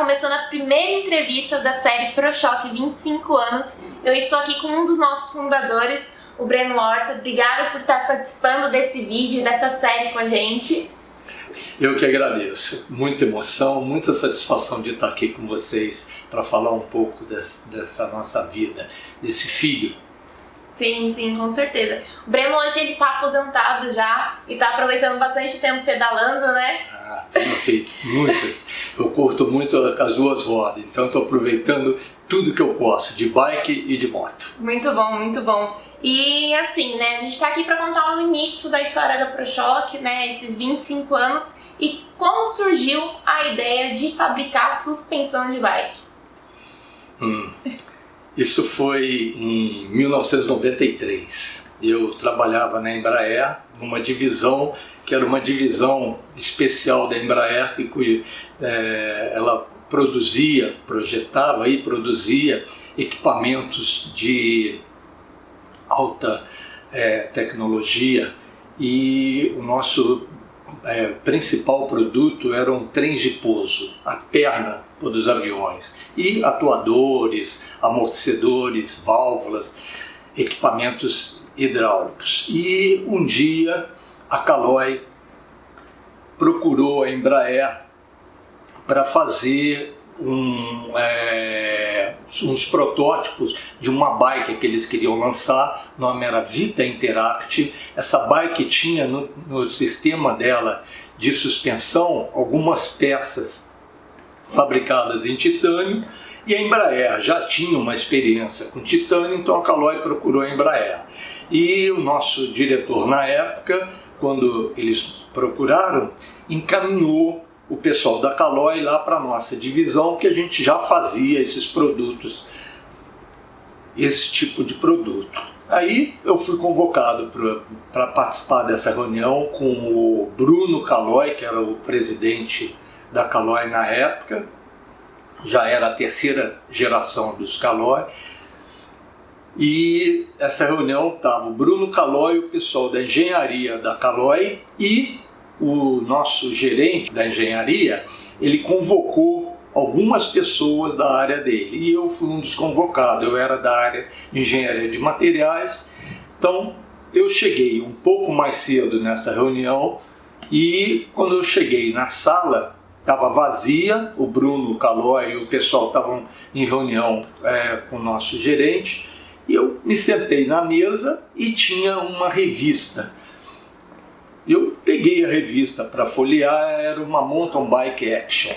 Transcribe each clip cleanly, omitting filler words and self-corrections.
começando a primeira entrevista da série ProChoque 25 anos. Eu estou aqui com um dos nossos fundadores, o Breno Horta. Obrigada por estar participando desse vídeo, dessa série com a gente. Eu que agradeço. Muita emoção, muita satisfação de estar aqui com vocês para falar um pouco dessa nossa vida, desse filho. Sim, com certeza. O Breno hoje ele tá aposentado já e tá aproveitando bastante tempo pedalando, né? Tenho feito muito. Eu curto muito as duas rodas, então estou aproveitando tudo que eu posso, de bike e de moto. Muito bom, muito bom. E assim, né, a gente tá aqui para contar o início da história da ProChoque, né, esses 25 anos e como surgiu a ideia de fabricar suspensão de bike. Isso foi em 1993. Eu trabalhava na Embraer, numa divisão que era uma divisão especial da Embraer, que ela projetava e produzia equipamentos de alta tecnologia, e o nosso principal produto eram trens de pouso, a perna dos aviões, e atuadores, amortecedores, válvulas, equipamentos hidráulicos. E um dia a Caloi procurou a Embraer para fazer uns protótipos de uma bike que eles queriam lançar. O nome era Vita Interact. Essa bike tinha no sistema dela de suspensão algumas peças fabricadas em titânio, e a Embraer já tinha uma experiência com titânio, então a Caloi procurou a Embraer. E o nosso diretor na época, quando eles procuraram, encaminhou o pessoal da Caloi lá para a nossa divisão, que a gente já fazia esses produtos, esse tipo de produto. Aí eu fui convocado para participar dessa reunião com o Bruno Caloi, que era o presidente da Caloi na época, já era a terceira geração dos Caloi. E essa reunião estava o Bruno Caloi, o pessoal da engenharia da Caloi, e o nosso gerente da engenharia, ele convocou algumas pessoas da área dele, e eu fui um dos convocados. Eu era da área de engenharia de materiais, então eu cheguei um pouco mais cedo nessa reunião, e quando eu cheguei na sala, estava vazia, o Bruno Caloi e o pessoal estavam em reunião com o nosso gerente, e eu me sentei na mesa e tinha uma revista. Eu peguei a revista para folhear, era uma Mountain Bike Action.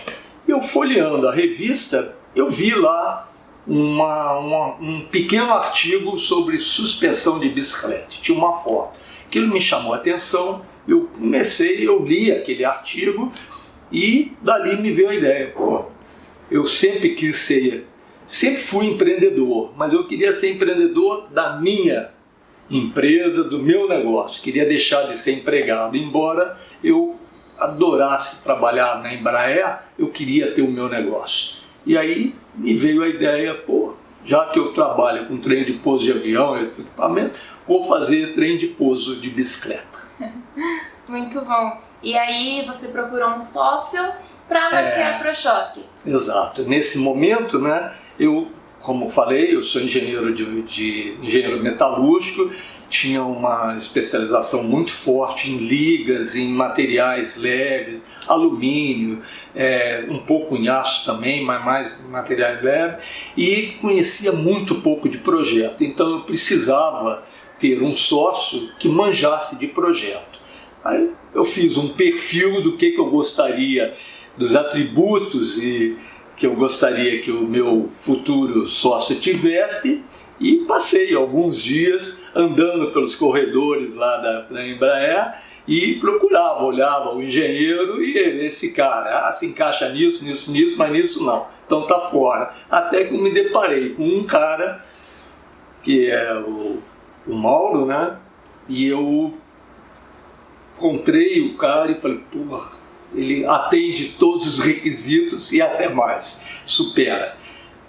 Eu folheando a revista, eu vi lá um pequeno artigo sobre suspensão de bicicleta. Tinha uma foto. Aquilo me chamou a atenção, eu li aquele artigo e dali me veio a ideia. Eu sempre fui empreendedor, mas eu queria ser empreendedor da minha empresa, do meu negócio. Queria deixar de ser empregado. Embora eu adorasse trabalhar na Embraer, eu queria ter o meu negócio. E aí me veio a ideia, já que eu trabalho com trem de pouso de avião, esse equipamento, vou fazer trem de pouso de bicicleta. Muito bom. E aí você procurou um sócio para nascer a ProChoque. Exato. Nesse momento, né, como falei, eu sou engenheiro engenheiro metalúrgico, tinha uma especialização muito forte em ligas, em materiais leves, alumínio, um pouco em aço também, mas mais materiais leves, e conhecia muito pouco de projeto. Então eu precisava ter um sócio que manjasse de projeto. Aí eu fiz um perfil do que eu gostaria, dos atributos e que eu gostaria que o meu futuro sócio tivesse, e passei alguns dias andando pelos corredores lá da Embraer e procurava, olhava o engenheiro e esse cara, se encaixa nisso, mas nisso não, então tá fora. Até que eu me deparei com um cara, que é o Mauro, né? E eu encontrei o cara e falei, ele atende todos os requisitos e até mais, supera.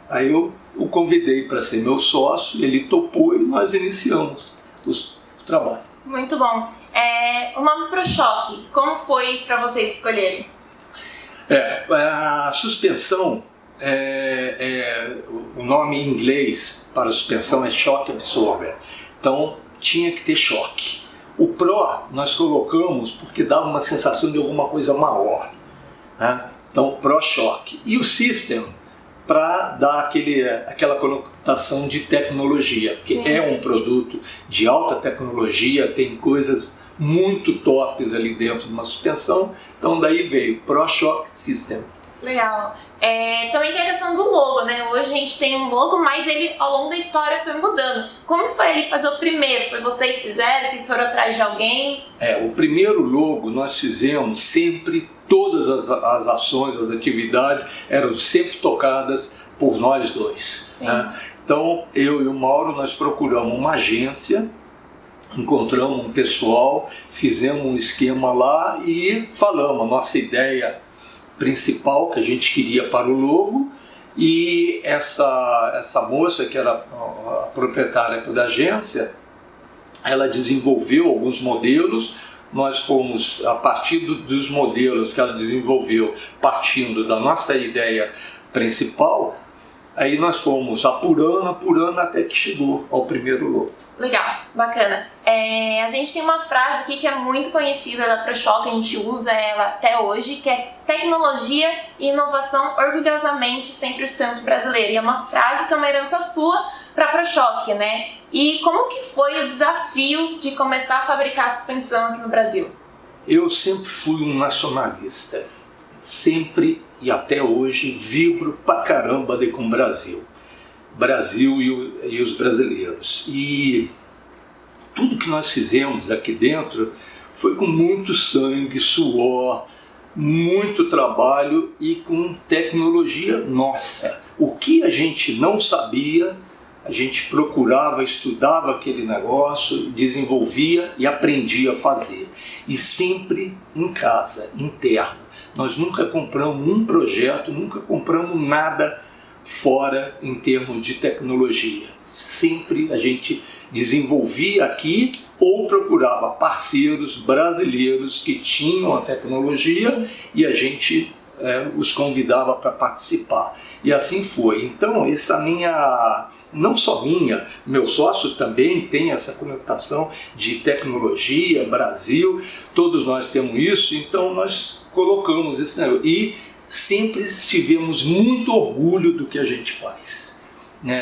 Aí eu o convidei para ser meu sócio, ele topou e nós iniciamos o trabalho. Muito bom. O nome ProChoque, como foi para vocês escolherem? A suspensão o nome em inglês para a suspensão é Shock Absorber. Então tinha que ter choque. O Pro nós colocamos porque dava uma sensação de alguma coisa maior, né? Então Pro Choque. E o System para dar aquela conotação de tecnologia, porque Sim. é um produto de alta tecnologia, tem coisas muito tops ali dentro de uma suspensão. Então daí veio Pro Shock System. Legal. Também tem a questão do logo, né? Hoje a gente tem um logo, mas ele ao longo da história foi mudando. Como foi ele fazer o primeiro? Foi vocês que fizeram? Vocês foram atrás de alguém? O primeiro logo nós fizemos sempre, todas as ações, as atividades eram sempre tocadas por nós dois. Né? Então eu e o Mauro nós procuramos uma agência, encontramos um pessoal, fizemos um esquema lá e falamos a nossa ideia principal que a gente queria para o logo, e essa moça que era a proprietária da agência, ela desenvolveu alguns modelos. Nós fomos, a partir dos modelos que ela desenvolveu, partindo da nossa ideia principal, aí nós fomos apurando até que chegou ao primeiro logo. Legal, bacana. A gente tem uma frase aqui que é muito conhecida da ProShock, a gente usa ela até hoje, que é tecnologia e inovação orgulhosamente 100% brasileira. E é uma frase que é uma herança sua para a ProShock, né? E como que foi o desafio de começar a fabricar suspensão aqui no Brasil? Eu sempre fui um nacionalista, sempre e até hoje vibro pra caramba com o Brasil e os brasileiros. E tudo que nós fizemos aqui dentro foi com muito sangue, suor, muito trabalho e com tecnologia nossa. O que a gente não sabia, a gente procurava, estudava aquele negócio, desenvolvia e aprendia a fazer. E sempre em casa, interno. Nós nunca compramos um projeto, nunca compramos nada fora em termos de tecnologia. Sempre a gente desenvolvia aqui ou procurava parceiros brasileiros que tinham a tecnologia e a gente os convidava para participar. E assim foi. Então, não só minha, meu sócio também tem essa conotação de tecnologia, Brasil, todos nós temos isso, então nós colocamos esse negócio. E sempre tivemos muito orgulho do que a gente faz.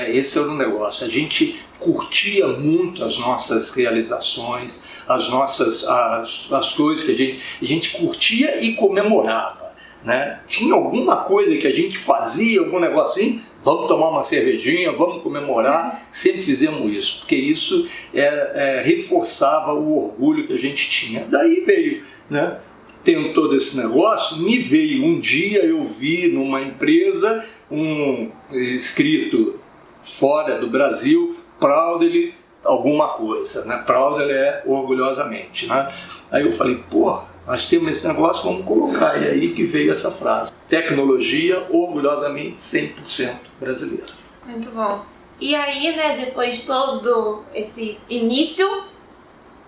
Esse era o negócio. A gente curtia muito as nossas realizações, as coisas que a gente curtia e comemorava. Tinha alguma coisa que a gente fazia, algum negocinho, vamos tomar uma cervejinha, vamos comemorar, sempre fizemos isso, porque isso reforçava o orgulho que a gente tinha. Daí veio, tendo todo esse negócio, me veio um dia, eu vi numa empresa escrito fora do Brasil, proudly alguma coisa, proudly é orgulhosamente, Aí eu falei, nós temos esse negócio, vamos colocar. E aí que veio essa frase. Tecnologia orgulhosamente 100% brasileira. Muito bom. E aí, depois de todo esse início,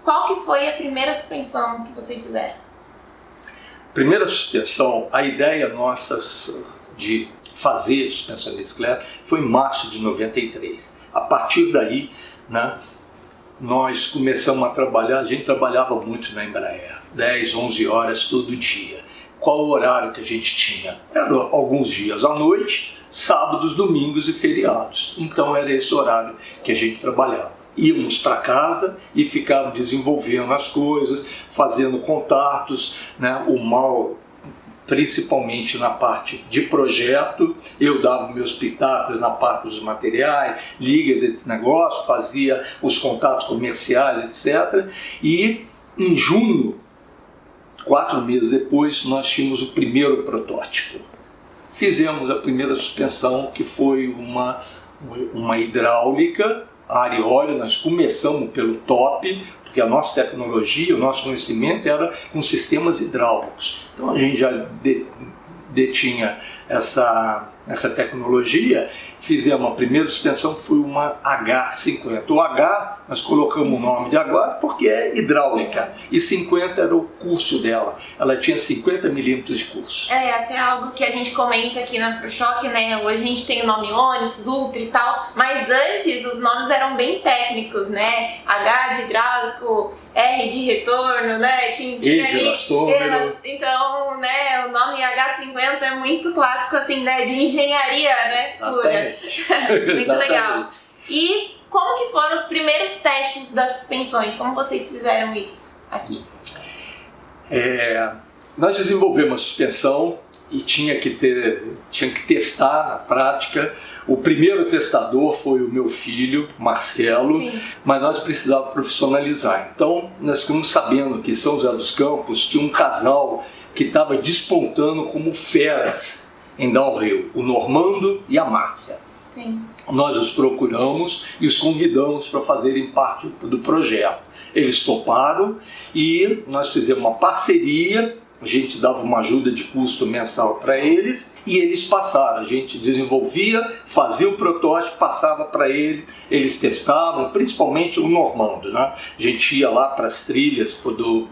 qual que foi a primeira suspensão que vocês fizeram? Primeira suspensão, a ideia nossa de fazer suspensão de bicicleta foi em março de 93. A partir daí, nós começamos a trabalhar, a gente trabalhava muito na Embraer, 10, 11 horas todo dia. Qual o horário que a gente tinha? Era alguns dias à noite, sábados, domingos e feriados. Então era esse horário que a gente trabalhava. Íamos para casa e ficávamos desenvolvendo as coisas, fazendo contatos, o Mauro, principalmente na parte de projeto, eu dava meus pitacos na parte dos materiais, ligas desse negócio, fazia os contatos comerciais, etc. E em junho, 4 meses depois, nós tínhamos o primeiro protótipo. Fizemos a primeira suspensão, que foi uma hidráulica, ar e óleo. Nós começamos pelo top, porque a nossa tecnologia, o nosso conhecimento era com sistemas hidráulicos. Então a gente já detinha essa nessa tecnologia, fizemos a primeira suspensão, que foi uma H50. O H, nós colocamos o nome de agora porque é hidráulica, e 50 era o curso dela. Ela tinha 50 milímetros de curso. É, até algo que a gente comenta aqui na ProChoque, né? Hoje a gente tem o nome Onix, Ultra e tal, mas antes os nomes eram bem técnicos, né? H de hidráulico, R de retorno, né? Tinha de elastômero. Então, né, o nome H50 é muito clássico, assim, né? De engenharia, né? Pura. Muito legal. E como que foram os primeiros testes das suspensões? Como vocês fizeram isso aqui? Nós desenvolvemos a suspensão e tinha que testar na prática. O primeiro testador foi o meu filho, Marcelo, sim, mas nós precisávamos profissionalizar. Então, nós ficamos sabendo que em São José dos Campos tinha um casal que estava despontando como feras em downhill, o Normando e a Márcia. Sim. Nós os procuramos e os convidamos para fazerem parte do projeto. Eles toparam e nós fizemos uma parceria. A gente dava uma ajuda de custo mensal para eles e eles passaram. A gente desenvolvia, fazia o protótipo, passava para eles, eles testavam, principalmente o Normando, né? A gente ia lá para as trilhas do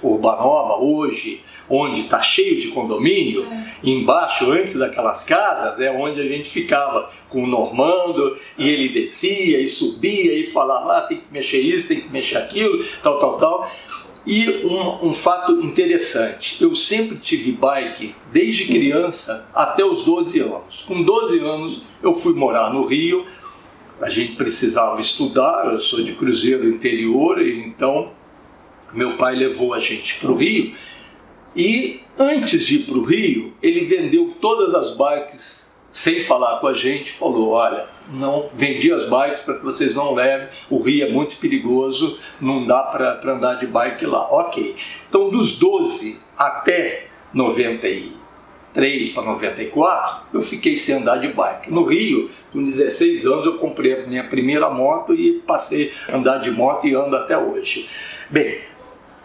Urbanova, hoje, onde está cheio de condomínio, embaixo, antes daquelas casas, é onde a gente ficava com o Normando, e ele descia e subia e falava, tem que mexer isso, tem que mexer aquilo, tal. E um fato interessante, eu sempre tive bike desde criança até os 12 anos. Com 12 anos eu fui morar no Rio, a gente precisava estudar, eu sou de Cruzeiro interior, então meu pai levou a gente para o Rio. E antes de ir para o Rio, ele vendeu todas as bikes sem falar com a gente, falou, olha, não vendi as bikes para que vocês não levem, o Rio é muito perigoso, não dá para andar de bike lá. Ok, então dos 12 até 93 para 94, eu fiquei sem andar de bike. No Rio, com 16 anos, eu comprei a minha primeira moto e passei a andar de moto e ando até hoje. Bem,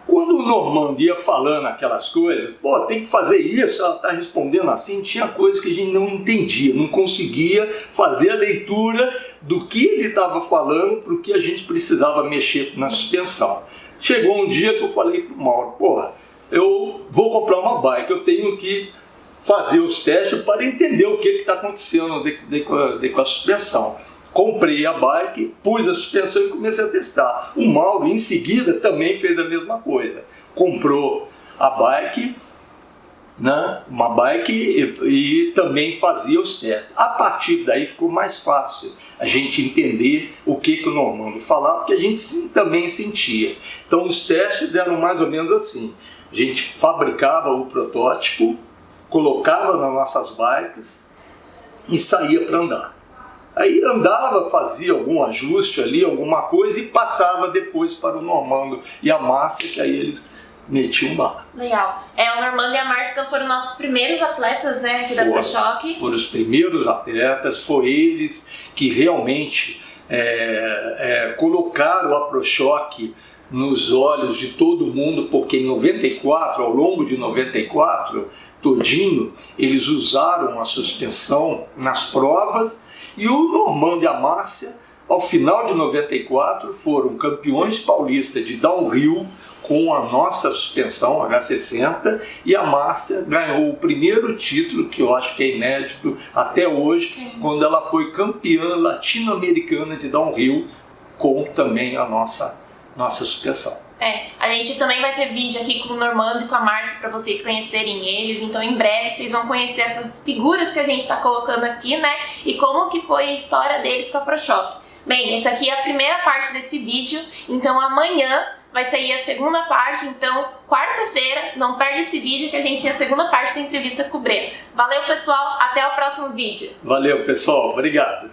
quando o Normando ia falando aquelas coisas, tem que fazer isso, ela está respondendo assim, tinha coisas que a gente não entendia, não conseguia fazer a leitura do que ele estava falando para o que a gente precisava mexer na suspensão. Chegou um dia que eu falei para o Mauro, eu vou comprar uma bike, eu tenho que fazer os testes para entender o que está acontecendo com a suspensão. Comprei a bike, pus a suspensão e comecei a testar. O Mauro, em seguida, também fez a mesma coisa. Comprou a bike, né, uma bike e também fazia os testes. A partir daí ficou mais fácil a gente entender o que o Normando falava, porque a gente também sentia. Então os testes eram mais ou menos assim. A gente fabricava o protótipo, colocava nas nossas bikes e saía para andar. Aí andava, fazia algum ajuste ali, alguma coisa e passava depois para o Normando e a Márcia, que aí eles metiam lá. Legal. O Normando e a Márcia então foram nossos primeiros atletas, né, aqui da ProChoque. Foram os primeiros atletas, foram eles que realmente colocaram a ProChoque nos olhos de todo mundo, porque em 94, ao longo de 94, todinho, eles usaram a suspensão nas provas. E o Normando e a Márcia, ao final de 94, foram campeões paulistas de downhill com a nossa suspensão H60, e a Márcia ganhou o primeiro título, que eu acho que é inédito até hoje, quando ela foi campeã latino-americana de downhill com também a nossa suspensão. A gente também vai ter vídeo aqui com o Normando e com a Márcia para vocês conhecerem eles, então em breve vocês vão conhecer essas figuras que a gente está colocando aqui, né, e como que foi a história deles com a ProChoque. Bem, essa aqui é a primeira parte desse vídeo, então amanhã vai sair a segunda parte, então quarta-feira, não perde esse vídeo que a gente tem a segunda parte da entrevista com o Breno. Valeu pessoal, até o próximo vídeo. Valeu pessoal, obrigado.